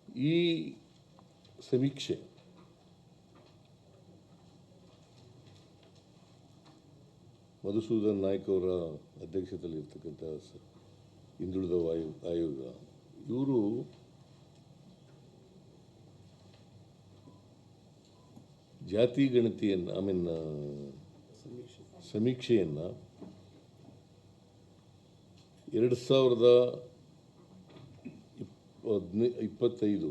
ಈ ಸಮೀಕ್ಷೆ ಮಧುಸೂದನ್ ನಾಯ್ಕ ಅವರ ಅಧ್ಯಕ್ಷತೆಯಲ್ಲಿ ಇರ್ತಕ್ಕಂಥ ಹಿಂದುಳಿದ ಆಯೋಗ ಇವರು ಜಾತಿ ಗಣತಿಯನ್ನು ಸಮೀಕ್ಷೆಯನ್ನು 2025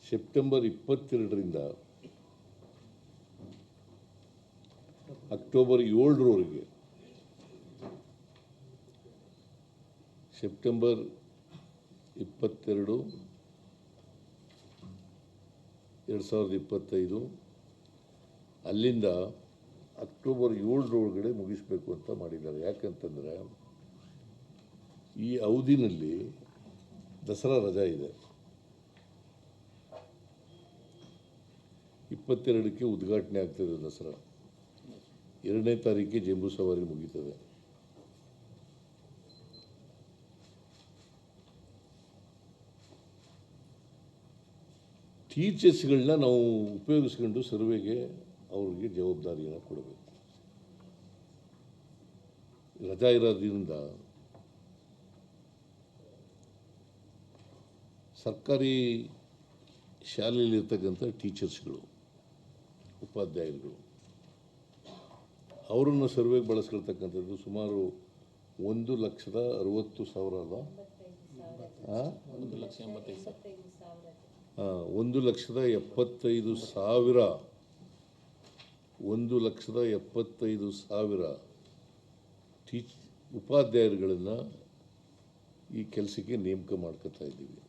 ಸೆಪ್ಟೆಂಬರ್ 22ರಿಂದ ಅಕ್ಟೋಬರ್ 7ರವರೆಗೆ ಸೆಪ್ಟೆಂಬರ್ 22, 2025 ಅಲ್ಲಿಂದ ಅಕ್ಟೋಬರ್ 7ರೊಳಗಡೆ ಮುಗಿಸಬೇಕು ಅಂತ ಮಾಡಿದ್ದಾರೆ. ಯಾಕಂತಂದರೆ ಈ ಅವಧಿನಲ್ಲಿ ದಸರಾ ರಜಾ ಇದೆ. 22ಕ್ಕೆ ಉದ್ಘಾಟನೆ ಆಗ್ತದೆ ದಸರಾ, 2ನೇ ತಾರೀಕಿಗೆ ಜಂಬೂ ಸವಾರಿ ಮುಗೀತದೆ. ಟೀಚರ್ಸ್ಗಳನ್ನ ನಾವು ಉಪಯೋಗಿಸ್ಕೊಂಡು ಸರ್ವೆಗೆ ಅವ್ರಿಗೆ ಜವಾಬ್ದಾರಿಯನ್ನು ಕೊಡಬೇಕು. ರಜಾ ಇರೋದ್ರಿಂದ ಸರ್ಕಾರಿ ಶಾಲೆಯಲ್ಲಿರ್ತಕ್ಕಂಥ ಟೀಚರ್ಸ್ಗಳು, ಉಪಾಧ್ಯಾಯರುಗಳು ಅವರನ್ನು ಸರ್ವೆಗೆ ಬಳಸ್ಕೊಳ್ತಕ್ಕಂಥದ್ದು ಸುಮಾರು 1,60,60,000 ಅಲ್ಲ, 1,75,000 ಉಪಾಧ್ಯಾಯರುಗಳನ್ನು ಈ ಕೆಲಸಕ್ಕೆ ನೇಮಕ ಮಾಡ್ಕೊತಾ ಇದ್ದೀವಿ.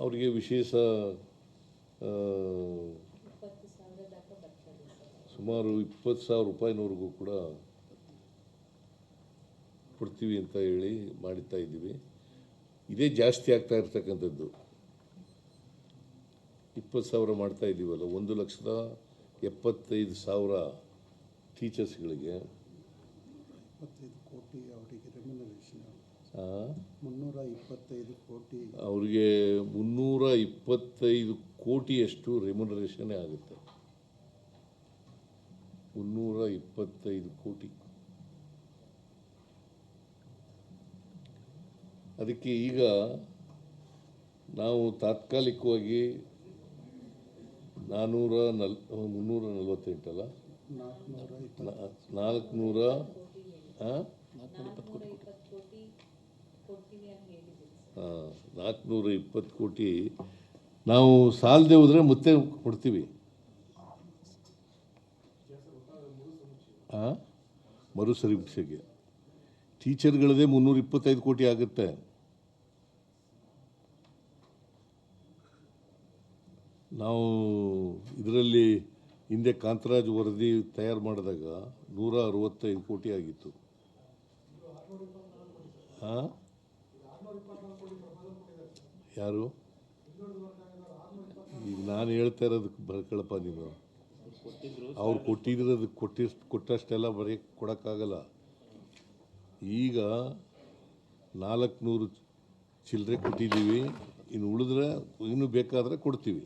ಅವರಿಗೆ ವಿಶೇಷ ಸುಮಾರು 20,000 ರೂಪಾಯಿನವರೆಗೂ ಕೂಡ ಕೊಡ್ತೀವಿ ಅಂತ ಹೇಳಿ ಮಾಡ್ತಾ ಇದ್ದೀವಿ. ಇದೇ ಜಾಸ್ತಿ ಆಗ್ತಾ ಇರ್ತಕ್ಕಂಥದ್ದು. 20,000 ಮಾಡ್ತಾ ಇದ್ದೀವಲ್ಲ, 1,75,000 ಟೀಚರ್ಸ್ಗಳಿಗೆ 25 ಕೋಟಿ ಅವರಿಗೆ ರೆಮ್ಯುನರೇಷನ್, 325 ಕೋಟಿ ಅವರಿಗೆ 325 ಕೋಟಿಯಷ್ಟು ರೆಮ್ಯುನರೇಷನ್ ಆಗುತ್ತೆ. 325 ಕೋಟಿ. ಅದಕ್ಕೆ ಈಗ ನಾವು ತಾತ್ಕಾಲಿಕವಾಗಿ 348 ಅಲ್ಲ, 420 ಕೋಟಿ ನಾವು ಸಾಲದೆ ಹೋದರೆ ಮತ್ತೆ ಕೊಡ್ತೀವಿ. ಮರು ಸಮೀಕ್ಷೆಗೆ ಟೀಚರ್ಗಳದೇ 325 ಕೋಟಿ ಆಗುತ್ತೆ. ನಾವು ಇದರಲ್ಲಿ ಹಿಂದೆ ಕಾಂತರಾಜ್ ವರದಿ ತಯಾರು ಮಾಡಿದಾಗ 165 ಕೋಟಿ ಆಗಿತ್ತು. ಯಾರು ಈಗ ನಾನು ಹೇಳ್ತಾ ಇರೋದಕ್ಕೆ ಬರ್ಕಳಪ್ಪ ನೀನು. ಅವ್ರು ಕೊಟ್ಟಷ್ಟೆಲ್ಲ ಬರೀ ಕೊಡೋಕ್ಕಾಗಲ್ಲ. ಈಗ 400 ಚಿಲ್ಲರೆ ಕೊಟ್ಟಿದ್ದೀವಿ, ಇನ್ನು ಉಳಿದ್ರೆ ಇನ್ನೂ ಬೇಕಾದರೆ ಕೊಡ್ತೀವಿ.